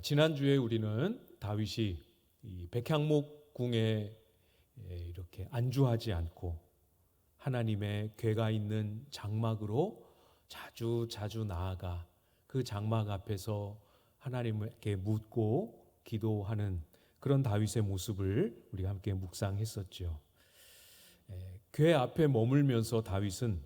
지난주에 우리는 다윗이 이 백향목궁에 이렇게 안주하지 않고 하나님의 궤가 있는 장막으로 자주 나아가 그 장막 앞에서 하나님께 묻고 기도하는 그런 다윗의 모습을 우리가 함께 묵상했었죠. 궤 앞에 머물면서 다윗은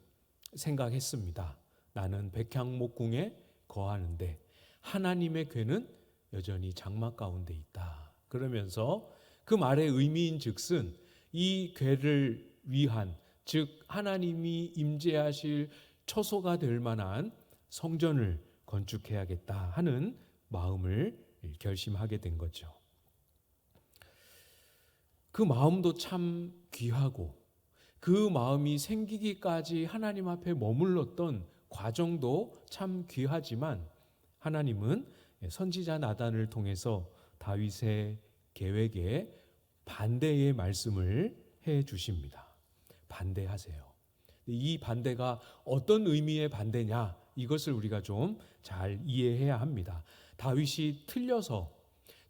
생각했습니다. 나는 백향목궁에 거하는데 하나님의 궤는 여전히 장막 가운데 있다. 그러면서 그 말의 의미인즉슨 이 궤를 위한, 즉 하나님이 임재하실 처소가 될 만한 성전을 건축해야겠다 하는 마음을 결심하게 된 거죠. 그 마음도 참 귀하고 그 마음이 생기기까지 하나님 앞에 머물렀던 과정도 참 귀하지만 하나님은 선지자 나단을 통해서 다윗의 계획에 반대의 말씀을 해 주십니다. 반대하세요. 이 반대가 어떤 의미의 반대냐, 이것을 우리가 좀 잘 이해해야 합니다. 다윗이 틀려서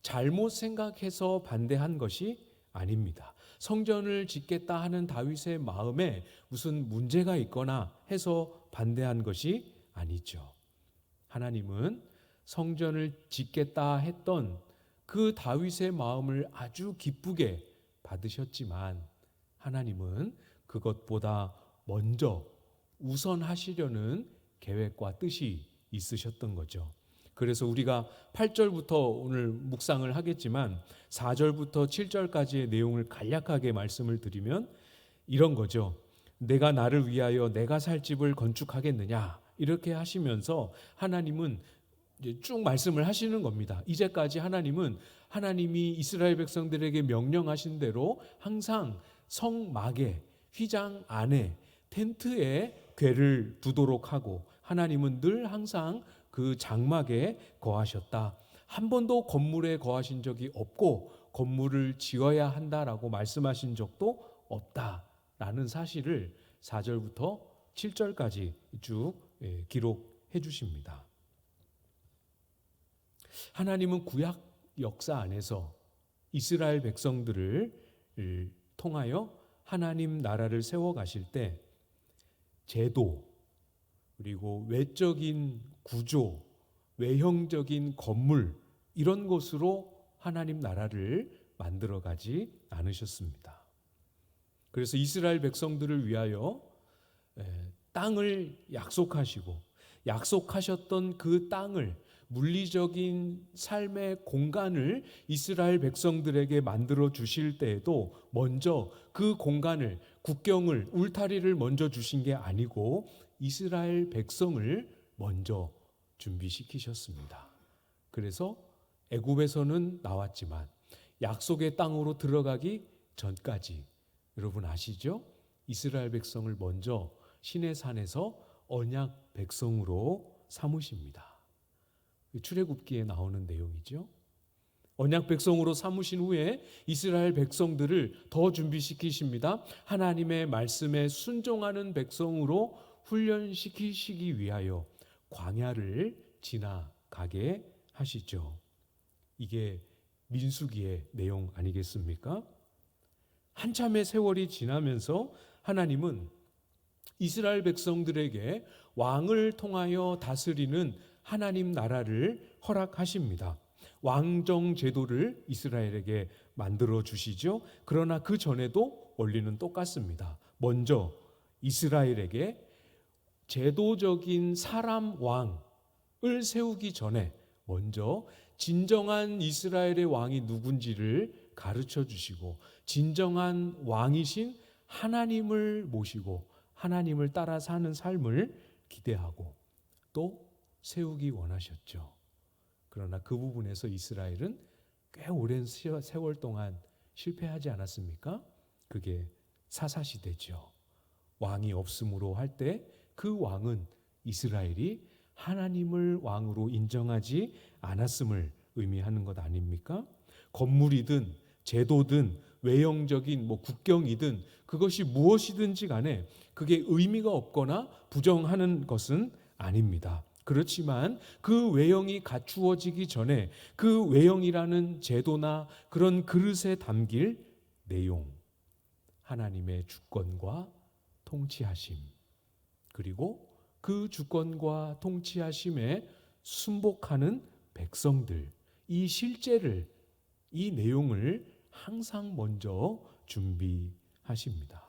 잘못 생각해서 반대한 것이 아닙니다. 성전을 짓겠다 하는 다윗의 마음에 무슨 문제가 있거나 해서 반대한 것이 아니죠. 하나님은 성전을 짓겠다 했던 그 다윗의 마음을 아주 기쁘게 받으셨지만 하나님은 그것보다 먼저 우선하시려는 계획과 뜻이 있으셨던 거죠. 그래서 우리가 8절부터 오늘 묵상을 하겠지만 4절부터 7절까지의 내용을 간략하게 말씀을 드리면 이런 거죠. 내가 나를 위하여 내가 살 집을 건축하겠느냐, 이렇게 하시면서 하나님은 이제 쭉 말씀을 하시는 겁니다. 이제까지 하나님은 하나님이 이스라엘 백성들에게 명령하신 대로 항상 성막에, 휘장 안에, 텐트에 궤를 두도록 하고 하나님은 늘 항상 그 장막에 거하셨다. 한 번도 건물에 거하신 적이 없고 건물을 지어야 한다라고 말씀하신 적도 없다라는 사실을 4절부터 7절까지 쭉 기록해 주십니다. 하나님은 구약 역사 안에서 이스라엘 백성들을 통하여 하나님 나라를 세워가실 때 제도, 그리고 외적인 구조, 외형적인 건물, 이런 것으로 하나님 나라를 만들어가지 않으셨습니다. 그래서 이스라엘 백성들을 위하여 땅을 약속하시고 약속하셨던 그 땅을, 물리적인 삶의 공간을 이스라엘 백성들에게 만들어 주실 때에도 먼저 그 공간을, 국경을, 울타리를 먼저 주신 게 아니고 이스라엘 백성을 먼저 준비시키셨습니다. 그래서 애굽에서는 나왔지만 약속의 땅으로 들어가기 전까지 여러분 아시죠? 이스라엘 백성을 먼저 시내산에서 언약 백성으로 삼으십니다. 출애굽기에 나오는 내용이죠. 언약 백성으로 삼으신 후에 이스라엘 백성들을 더 준비시키십니다. 하나님의 말씀에 순종하는 백성으로 훈련시키시기 위하여 광야를 지나가게 하시죠. 이게 민수기의 내용 아니겠습니까? 한참의 세월이 지나면서 하나님은 이스라엘 백성들에게 왕을 통하여 다스리는 하나님 나라를 허락하십니다. 왕정 제도를 이스라엘에게 만들어 주시죠. 그러나 그 전에도 원리는 똑같습니다. 먼저 이스라엘에게 제도적인 사람 왕을 세우기 전에 먼저 진정한 이스라엘의 왕이 누군지를 가르쳐 주시고 진정한 왕이신 하나님을 모시고 하나님을 따라 사는 삶을 기대하고 또 세우기 원하셨죠. 그러나 그 부분에서 이스라엘은 꽤 오랜 세월 동안 실패하지 않았습니까? 그게 사사시대죠. 왕이 없음으로 할 때 그 왕은 이스라엘이 하나님을 왕으로 인정하지 않았음을 의미하는 것 아닙니까? 건물이든 제도든 외형적인 국경이든 그것이 무엇이든지 간에 그게 의미가 없거나 부정하는 것은 아닙니다. 그렇지만 그 외형이 갖추어지기 전에 그 외형이라는 제도나 그런 그릇에 담길 내용, 하나님의 주권과 통치하심, 그리고 그 주권과 통치하심에 순복하는 백성들, 이 실제를, 이 내용을 항상 먼저 준비하십니다.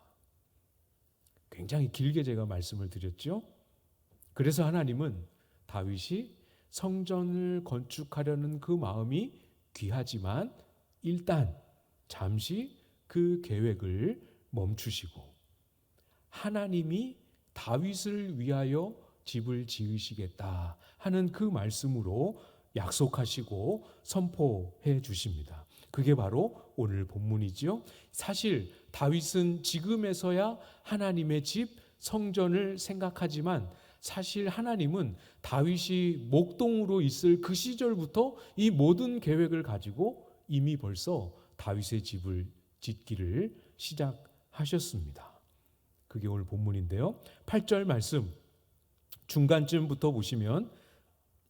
굉장히 길게 제가 말씀을 드렸죠. 그래서 하나님은 다윗이 성전을 건축하려는 그 마음이 귀하지만 일단 잠시 그 계획을 멈추시고 하나님이 다윗을 위하여 집을 지으시겠다 하는 그 말씀으로 약속하시고 선포해 주십니다. 그게 바로 오늘 본문이지요. 사실 다윗은 지금에서야 하나님의 집 성전을 생각하지만 사실 하나님은 다윗이 목동으로 있을 그 시절부터 이 모든 계획을 가지고 이미 벌써 다윗의 집을 짓기를 시작하셨습니다. 그게 오늘 본문인데요. 8절 말씀 중간쯤부터 보시면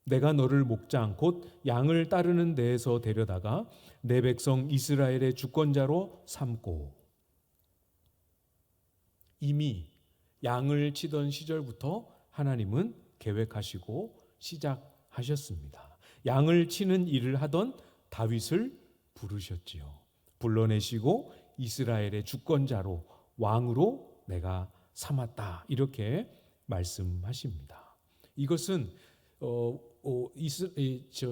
내가 너를 목장 곧 양을 따르는 데에서 데려다가 내 백성 이스라엘의 주권자로 삼고, 이미 양을 치던 시절부터 하나님은 계획하시고 시작하셨습니다. 양을 치는 일을 하던 다윗을 부르셨지요. 불러내시고 이스라엘의 주권자로 왕으로 내가 삼았다 이렇게 말씀하십니다. 이것은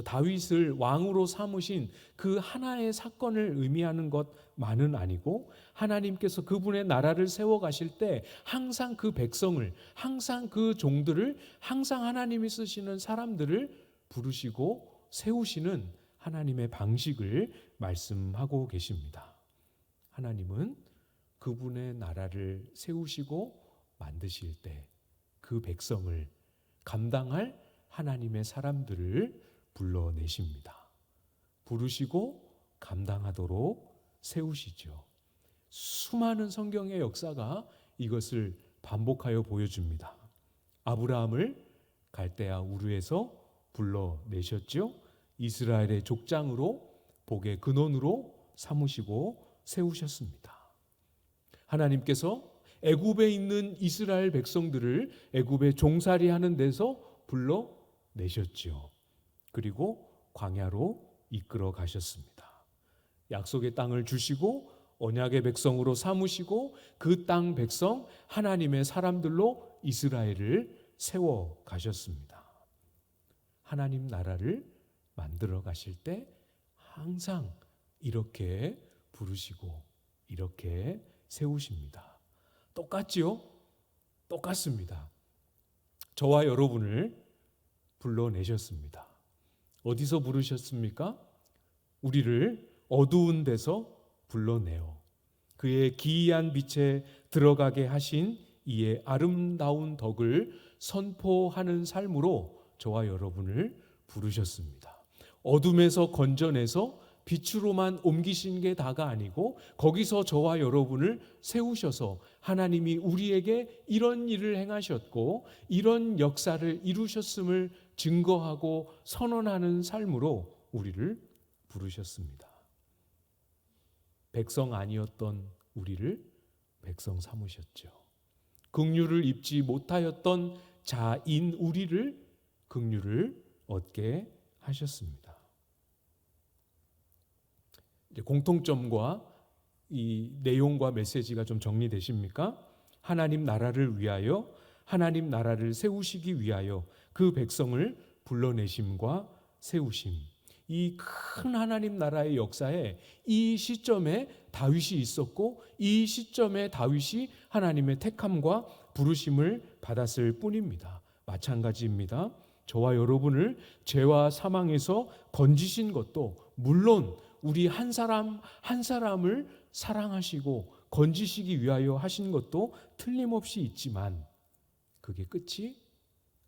다윗을 왕으로 삼으신 그 하나의 사건을 의미하는 것만은 아니고 하나님께서 그분의 나라를 세워가실 때 항상 그 백성을, 항상 그 종들을, 항상 하나님이 쓰시는 사람들을 부르시고 세우시는 하나님의 방식을 말씀하고 계십니다. 하나님은 그분의 나라를 세우시고 만드실 때 그 백성을 감당할 하나님의 사람들을 불러내십니다. 부르시고 감당하도록 세우시죠. 수많은 성경의 역사가 이것을 반복하여 보여줍니다. 아브라함을 갈대아 우르에서 불러내셨죠. 이스라엘의 족장으로, 복의 근원으로 삼으시고 세우셨습니다. 하나님께서 애굽에 있는 이스라엘 백성들을 애굽에 종살이하는 데서 불러내셨지요. 그리고 광야로 이끌어 가셨습니다. 약속의 땅을 주시고 언약의 백성으로 삼으시고 그 땅 백성 하나님의 사람들로 이스라엘을 세워 가셨습니다. 하나님 나라를 만들어 가실 때 항상 이렇게 부르시고 이렇게 세우십니다. 똑같지요? 똑같습니다. 저와 여러분을 불러내셨습니다. 어디서 부르셨습니까? 우리를 어두운 데서 불러내어 그의 기이한 빛에 들어가게 하신 이의 아름다운 덕을 선포하는 삶으로 저와 여러분을 부르셨습니다. 어둠에서 건져내서 빛으로만 옮기신 게 다가 아니고 거기서 저와 여러분을 세우셔서 하나님이 우리에게 이런 일을 행하셨고 이런 역사를 이루셨음을 증거하고 선언하는 삶으로 우리를 부르셨습니다. 백성 아니었던 우리를 백성 삼으셨죠. 긍휼을 입지 못하였던 자인 우리를 긍휼을 얻게 하셨습니다. 공통점과 이 내용과 메시지가 좀 정리되십니까? 하나님 나라를 위하여, 하나님 나라를 세우시기 위하여 그 백성을 불러내심과 세우심. 이 큰 하나님 나라의 역사에 이 시점에 다윗이 있었고 이 시점에 다윗이 하나님의 택함과 부르심을 받았을 뿐입니다. 마찬가지입니다. 저와 여러분을 죄와 사망에서 건지신 것도 물론 우리 한 사람 한 사람을 사랑하시고 건지시기 위하여 하신 것도 틀림없이 있지만 그게 끝이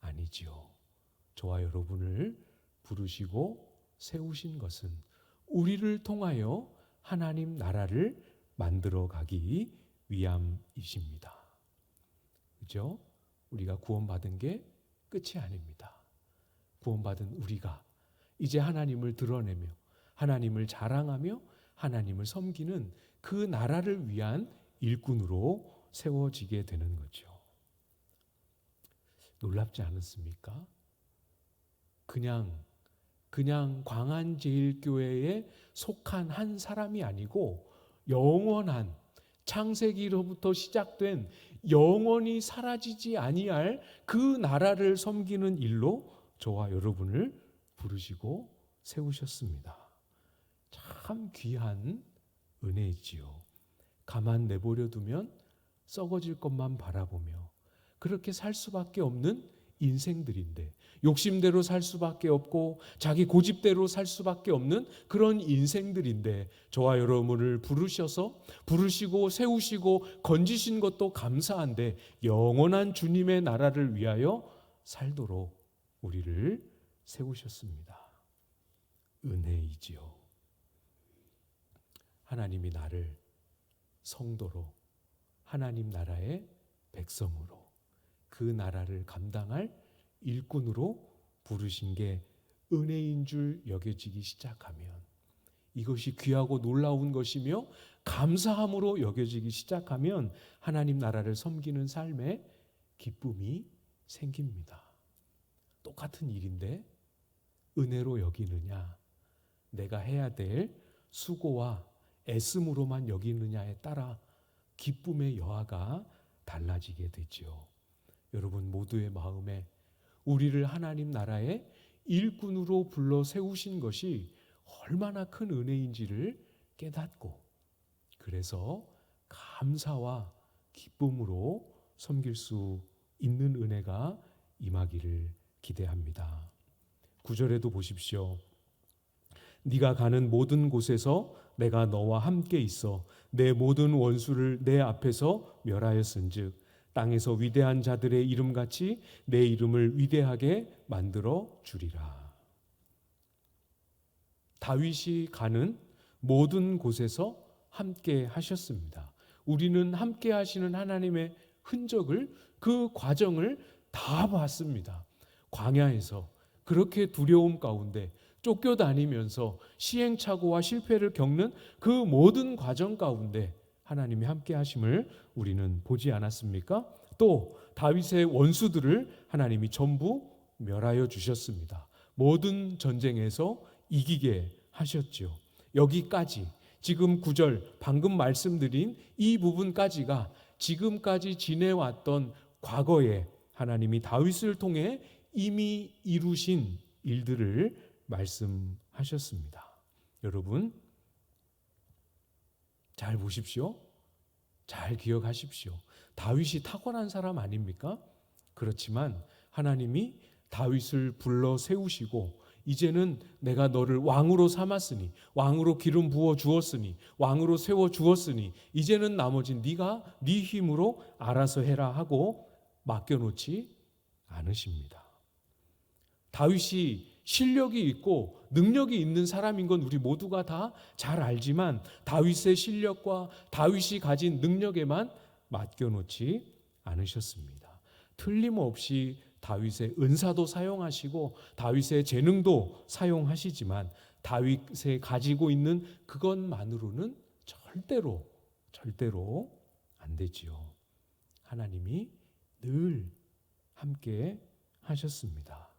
아니지요. 저와 여러분을 부르시고 세우신 것은 우리를 통하여 하나님 나라를 만들어 가기 위함이십니다. 그죠? 우리가 구원받은 게 끝이 아닙니다. 구원받은 우리가 이제 하나님을 드러내며 하나님을 자랑하며 하나님을 섬기는 그 나라를 위한 일꾼으로 세워지게 되는 거죠. 놀랍지 않습니까? 그냥 광안제일교회에 속한 한 사람이 아니고 영원한 창세기로부터 시작된 영원히 사라지지 아니할 그 나라를 섬기는 일로 저와 여러분을 부르시고 세우셨습니다. 참 귀한 은혜이지요. 가만 내버려 두면 썩어질 것만 바라보며 그렇게 살 수밖에 없는 인생들인데, 욕심대로 살 수밖에 없고 자기 고집대로 살 수밖에 없는 그런 인생들인데, 저와 여러분을 부르시고 세우시고 건지신 것도 감사한데 영원한 주님의 나라를 위하여 살도록 우리를 세우셨습니다. 은혜이지요. 하나님이 나를 성도로, 하나님 나라의 백성으로, 그 나라를 감당할 일꾼으로 부르신 게 은혜인 줄 여겨지기 시작하면, 이것이 귀하고 놀라운 것이며 감사함으로 여겨지기 시작하면 하나님 나라를 섬기는 삶에 기쁨이 생깁니다. 똑같은 일인데 은혜로 여기느냐, 내가 해야 될 수고와 애씀으로만 여기느냐에 따라 기쁨의 여하가 달라지게 되지요. 여러분 모두의 마음에 우리를 하나님 나라의 일꾼으로 불러 세우신 것이 얼마나 큰 은혜인지를 깨닫고, 그래서 감사와 기쁨으로 섬길 수 있는 은혜가 임하기를 기대합니다. 9절에도 보십시오. 네가 가는 모든 곳에서 내가 너와 함께 있어 내 모든 원수를 내 앞에서 멸하였은즉 땅에서 위대한 자들의 이름같이 내 이름을 위대하게 만들어 주리라. 다윗이 가는 모든 곳에서 함께 하셨습니다. 우리는 함께 하시는 하나님의 흔적을, 그 과정을 다 봤습니다. 광야에서 그렇게 두려움 가운데 쫓겨다니면서 시행착오와 실패를 겪는 그 모든 과정 가운데 하나님이 함께 하심을 우리는 보지 않았습니까? 또 다윗의 원수들을 하나님이 전부 멸하여 주셨습니다. 모든 전쟁에서 이기게 하셨죠. 여기까지 지금 9절 방금 말씀드린 이 부분까지가 지금까지 지내왔던 과거에 하나님이 다윗을 통해 이미 이루신 일들을 말씀하셨습니다. 여러분 잘 보십시오. 잘 기억하십시오. 다윗이 타고난 사람 아닙니까? 그렇지만 하나님이 다윗을 불러 세우시고 이제는 내가 너를 왕으로 삼았으니, 왕으로 기름 부어 주었으니, 왕으로 세워 주었으니 이제는 나머진 네가 네 힘으로 알아서 해라 하고 맡겨놓지 않으십니다. 다윗이 실력이 있고 능력이 있는 사람인 건 우리 모두가 다 잘 알지만 다윗의 실력과 다윗이 가진 능력에만 맡겨놓지 않으셨습니다. 틀림없이 다윗의 은사도 사용하시고 다윗의 재능도 사용하시지만 다윗이 가지고 있는 그것만으로는 절대로 안 되지요. 하나님이 늘 함께 하셨습니다.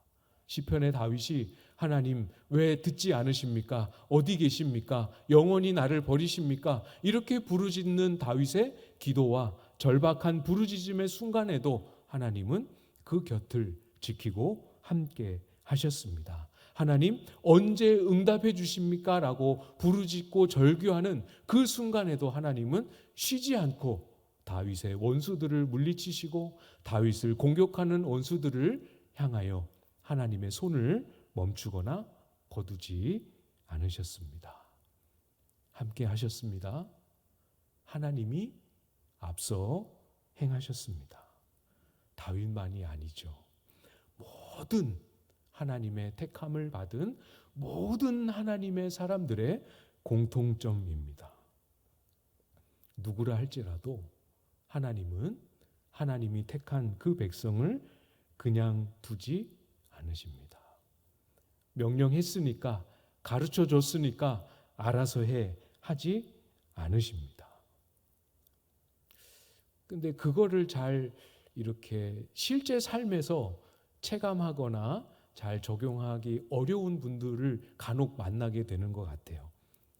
시편의 다윗이 하나님 왜 듣지 않으십니까? 어디 계십니까? 영원히 나를 버리십니까? 이렇게 부르짖는 다윗의 기도와 절박한 부르짖음의 순간에도 하나님은 그 곁을 지키고 함께 하셨습니다. 하나님 언제 응답해 주십니까? 라고 부르짖고 절규하는 그 순간에도 하나님은 쉬지 않고 다윗의 원수들을 물리치시고 다윗을 공격하는 원수들을 향하여 하나님의 손을 멈추거나 거두지 않으셨습니다. 함께 하셨습니다. 하나님이 앞서 행하셨습니다. 다윗만이 아니죠. 모든 하나님의 택함을 받은 모든 하나님의 사람들의 공통점입니다. 누구라 할지라도 하나님은 하나님이 택한 그 백성을 그냥 두지 않으십니다. 명령했으니까, 가르쳐 줬으니까 알아서 해 하지 않으십니다. 근데 그거를 잘 이렇게 실제 삶에서 체감하거나 잘 적용하기 어려운 분들을 간혹 만나게 되는 것 같아요.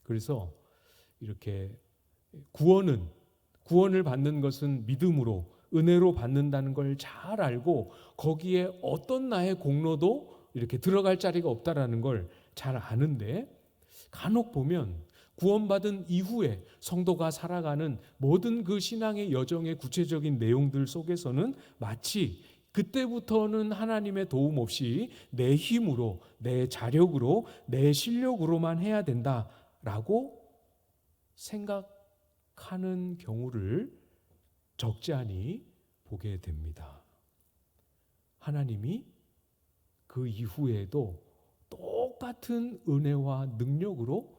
그래서 이렇게 구원을 받는 것은 믿음으로, 은혜로 받는다는 걸 잘 알고 거기에 어떤 나의 공로도 이렇게 들어갈 자리가 없다라는 걸 잘 아는데, 간혹 보면 구원받은 이후에 성도가 살아가는 모든 그 신앙의 여정의 구체적인 내용들 속에서는 마치 그때부터는 하나님의 도움 없이 내 힘으로, 내 자력으로, 내 실력으로만 해야 된다라고 생각하는 경우를 적지 않이 보게 됩니다. 하나님이 그 이후에도 똑같은 은혜와 능력으로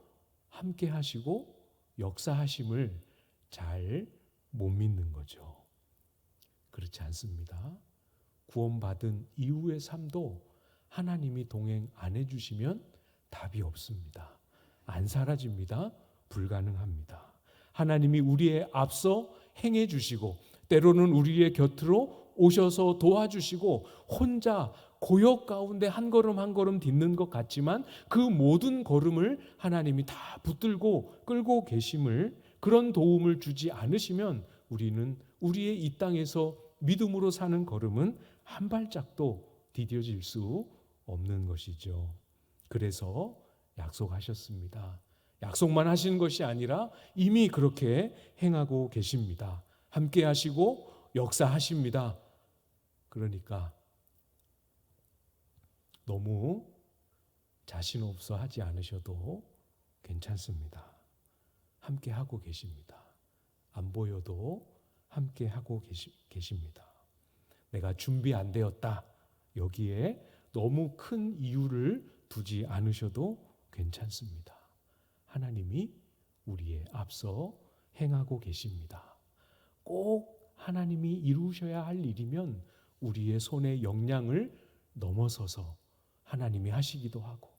함께 하시고 역사하심을 잘 못 믿는 거죠. 그렇지 않습니다. 구원받은 이후의 삶도 하나님이 동행 안 해주시면 답이 없습니다. 안 사라집니다. 불가능합니다. 하나님이 우리의 앞서 행해 주시고 때로는 우리의 곁으로 오셔서 도와주시고 혼자 고역 가운데 한 걸음 한 걸음 딛는 것 같지만 그 모든 걸음을 하나님이 다 붙들고 끌고 계심을, 그런 도움을 주지 않으시면 우리는 우리의 이 땅에서 믿음으로 사는 걸음은 한 발짝도 디뎌질 수 없는 것이죠. 그래서 약속하셨습니다. 약속만 하시는 것이 아니라 이미 그렇게 행하고 계십니다. 함께 하시고 역사하십니다. 그러니까 너무 자신 없어 하지 않으셔도 괜찮습니다. 함께 하고 계십니다. 안 보여도 함께 하고 계십니다. 내가 준비 안 되었다, 여기에 너무 큰 이유를 두지 않으셔도 괜찮습니다. 하나님이 우리의 앞서 행하고 계십니다. 꼭 하나님이 이루셔야 할 일이면 우리의 손의 역량을 넘어서서 하나님이 하시기도 하고,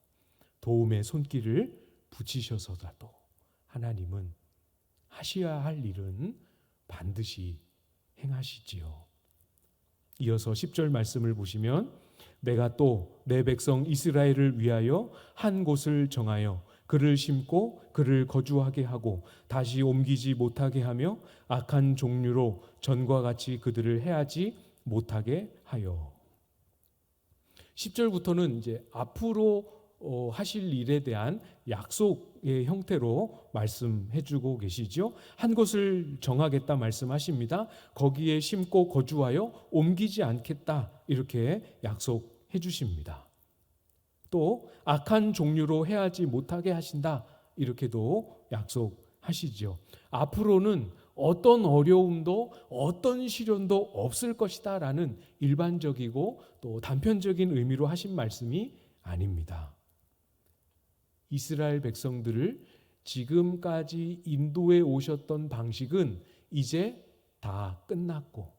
도움의 손길을 붙이셔서라도 하나님은 하셔야 할 일은 반드시 행하시지요. 이어서 10절 말씀을 보시면, 내가 또 내 백성 이스라엘을 위하여 한 곳을 정하여 그를 심고 그를 거주하게 하고 다시 옮기지 못하게 하며 악한 종류로 전과 같이 그들을 해하지 못하게 하여. 10절부터는 이제 앞으로 하실 일에 대한 약속의 형태로 말씀해주고 계시죠. 한 곳을 정하겠다 말씀하십니다. 거기에 심고 거주하여 옮기지 않겠다, 이렇게 약속해 주십니다. 또 악한 종류로 해하지 못하게 하신다, 이렇게도 약속하시죠. 앞으로는 어떤 어려움도 어떤 시련도 없을 것이다 라는 일반적이고 또 단편적인 의미로 하신 말씀이 아닙니다. 이스라엘 백성들을 지금까지 인도해 오셨던 방식은 이제 다 끝났고,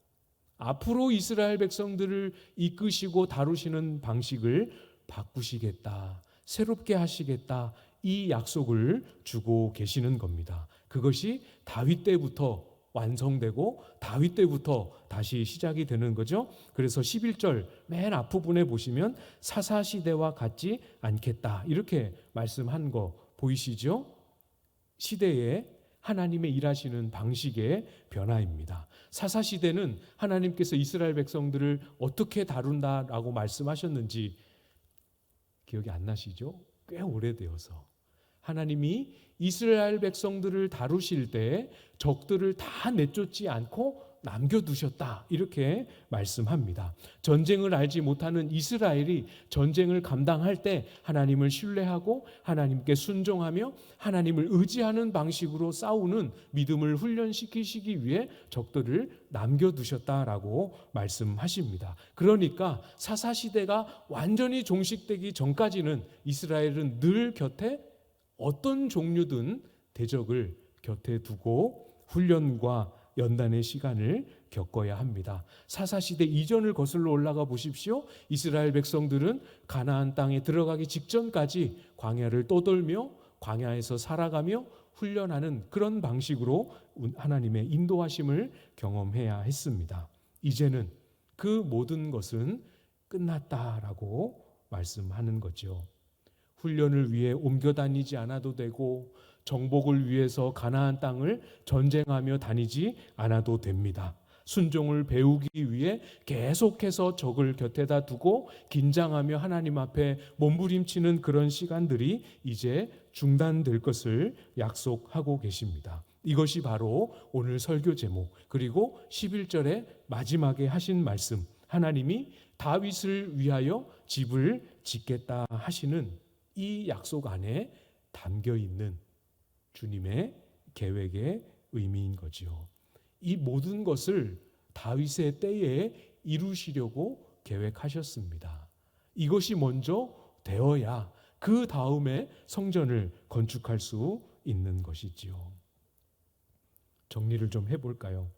앞으로 이스라엘 백성들을 이끄시고 다루시는 방식을 바꾸시겠다, 새롭게 하시겠다, 이 약속을 주고 계시는 겁니다. 그것이 다윗 때부터 완성되고 다윗 때부터 다시 시작이 되는 거죠. 그래서 11절 맨 앞부분에 보시면 사사시대와 같지 않겠다, 이렇게 말씀한 거 보이시죠? 시대에 하나님의 일하시는 방식의 변화입니다. 사사시대는 하나님께서 이스라엘 백성들을 어떻게 다룬다라고 말씀하셨는지 기억이 안 나시죠? 꽤 오래되어서. 하나님이 이스라엘 백성들을 다루실 때 적들을 다 내쫓지 않고 남겨두셨다, 이렇게 말씀합니다. 전쟁을 알지 못하는 이스라엘이 전쟁을 감당할 때 하나님을 신뢰하고 하나님께 순종하며 하나님을 의지하는 방식으로 싸우는 믿음을 훈련시키시기 위해 적들을 남겨두셨다라고 말씀하십니다. 그러니까 사사시대가 완전히 종식되기 전까지는 이스라엘은 늘 곁에 어떤 종류든 대적을 곁에 두고 훈련과 연단의 시간을 겪어야 합니다. 사사시대 이전을 거슬러 올라가 보십시오. 이스라엘 백성들은 가나안 땅에 들어가기 직전까지 광야를 떠돌며 광야에서 살아가며 훈련하는 그런 방식으로 하나님의 인도하심을 경험해야 했습니다. 이제는 그 모든 것은 끝났다라고 말씀하는 거죠. 훈련을 위해 옮겨 다니지 않아도 되고 정복을 위해서 가나안 땅을 전쟁하며 다니지 않아도 됩니다. 순종을 배우기 위해 계속해서 적을 곁에다 두고 긴장하며 하나님 앞에 몸부림치는 그런 시간들이 이제 중단될 것을 약속하고 계십니다. 이것이 바로 오늘 설교 제목, 그리고 11절의 마지막에 하신 말씀, 하나님이 다윗을 위하여 집을 짓겠다 하시는 이 약속 안에 담겨 있는 주님의 계획의 의미인 거지요. 이 모든 것을 다윗의 때에 이루시려고 계획하셨습니다. 이것이 먼저 되어야 그 다음에 성전을 건축할 수 있는 것이지요. 정리를 좀 해볼까요?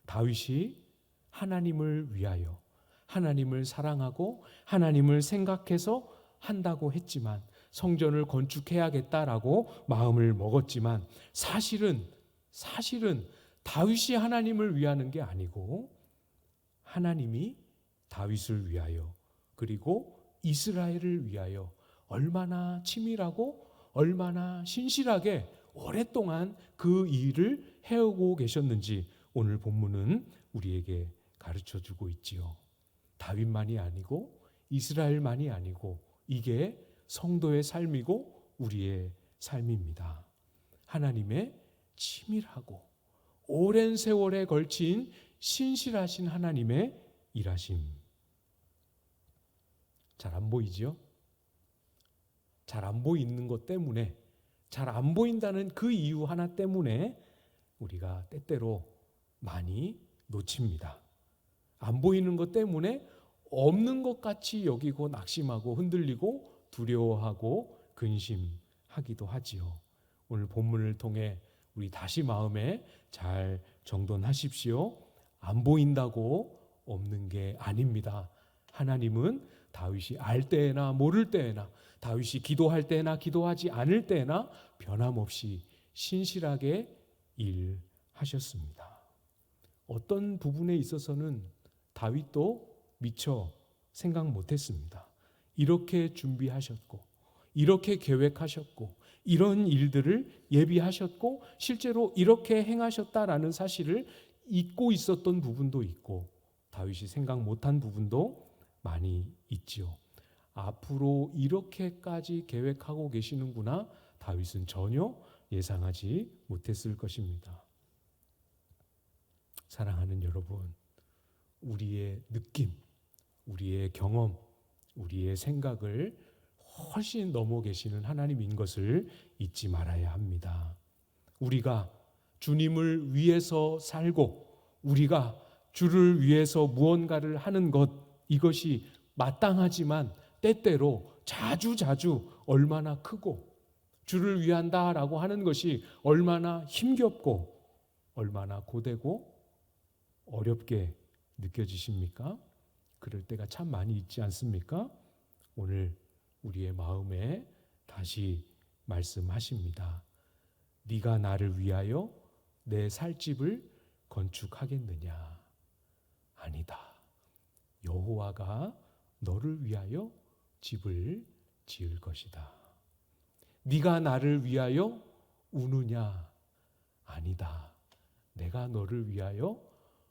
다윗이 하나님을 위하여, 하나님을 사랑하고 하나님을 생각해서 한다고 했지만, 성전을 건축해야겠다라고 마음을 먹었지만, 사실은 다윗이 하나님을 위하는 게 아니고 하나님이 다윗을 위하여, 그리고 이스라엘을 위하여 얼마나 치밀하고 얼마나 신실하게 오랫동안 그 일을 해오고 계셨는지 오늘 본문은 우리에게 가르쳐주고 있지요. 다윗만이 아니고 이스라엘만이 아니고 이게 성도의 삶이고 우리의 삶입니다. 하나님의 치밀하고 오랜 세월에 걸친 신실하신 하나님의 일하심. 잘 안 보이지요? 잘 안 보이는 것 때문에, 잘 안 보인다는 그 이유 하나 때문에 우리가 때때로 많이 놓칩니다. 안 보이는 것 때문에 없는 것 같이 여기고 낙심하고 흔들리고 두려워하고 근심하기도 하지요. 오늘 본문을 통해 우리 다시 마음에 잘 정돈하십시오. 안 보인다고 없는 게 아닙니다. 하나님은 다윗이 알 때나 모를 때나, 다윗이 기도할 때나 기도하지 않을 때나 변함없이 신실하게 일하셨습니다. 어떤 부분에 있어서는 다윗도 미처 생각 못했습니다. 이렇게 준비하셨고, 이렇게 계획하셨고, 이런 일들을 예비하셨고, 실제로 이렇게 행하셨다라는 사실을 잊고 있었던 부분도 있고, 다윗이 생각 못한 부분도 많이 있지요. 앞으로 이렇게까지 계획하고 계시는구나, 다윗은 전혀 예상하지 못했을 것입니다. 사랑하는 여러분, 우리의 느낌, 우리의 경험, 우리의 생각을 훨씬 넘어 계시는 하나님인 것을 잊지 말아야 합니다. 우리가 주님을 위해서 살고 우리가 주를 위해서 무언가를 하는 것, 이것이 마땅하지만 때때로 자주 얼마나 크고, 주를 위한다라고 하는 것이 얼마나 힘겹고 얼마나 고되고 어렵게 느껴지십니까? 그럴 때가 참 많이 있지 않습니까? 오늘 우리의 마음에 다시 말씀하십니다. 네가 나를 위하여 내 살 집을 건축하겠느냐? 아니다. 여호와가 너를 위하여 집을 지을 것이다. 네가 나를 위하여 우느냐? 아니다. 내가 너를 위하여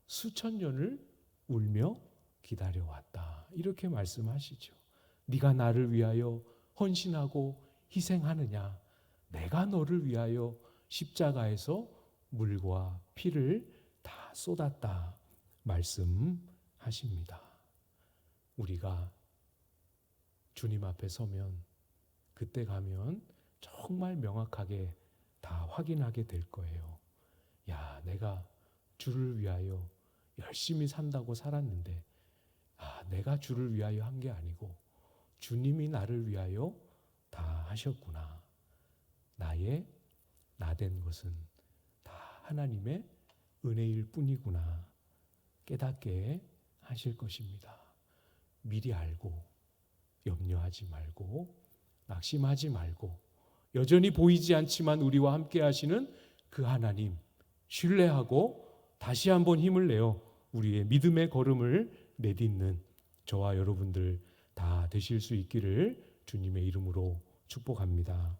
수천 년을 울며 기다려왔다. 이렇게 말씀하시죠. 네가 나를 위하여 헌신하고 희생하느냐? 내가 너를 위하여 십자가에서 물과 피를 다 쏟았다 말씀하십니다. 우리가 주님 앞에 서면, 그때 가면 정말 명확하게 다 확인하게 될 거예요. 야, 내가 주를 위하여 열심히 산다고 살았는데, 내가 주를 위하여 한 게 아니고 주님이 나를 위하여 다 하셨구나. 나의 나된 것은 다 하나님의 은혜일 뿐이구나 깨닫게 하실 것입니다. 미리 알고 염려하지 말고 낙심하지 말고 여전히 보이지 않지만 우리와 함께 하시는 그 하나님 신뢰하고 다시 한번 힘을 내어 우리의 믿음의 걸음을 내딛는 저와 여러분들 다 되실 수 있기를 주님의 이름으로 축복합니다.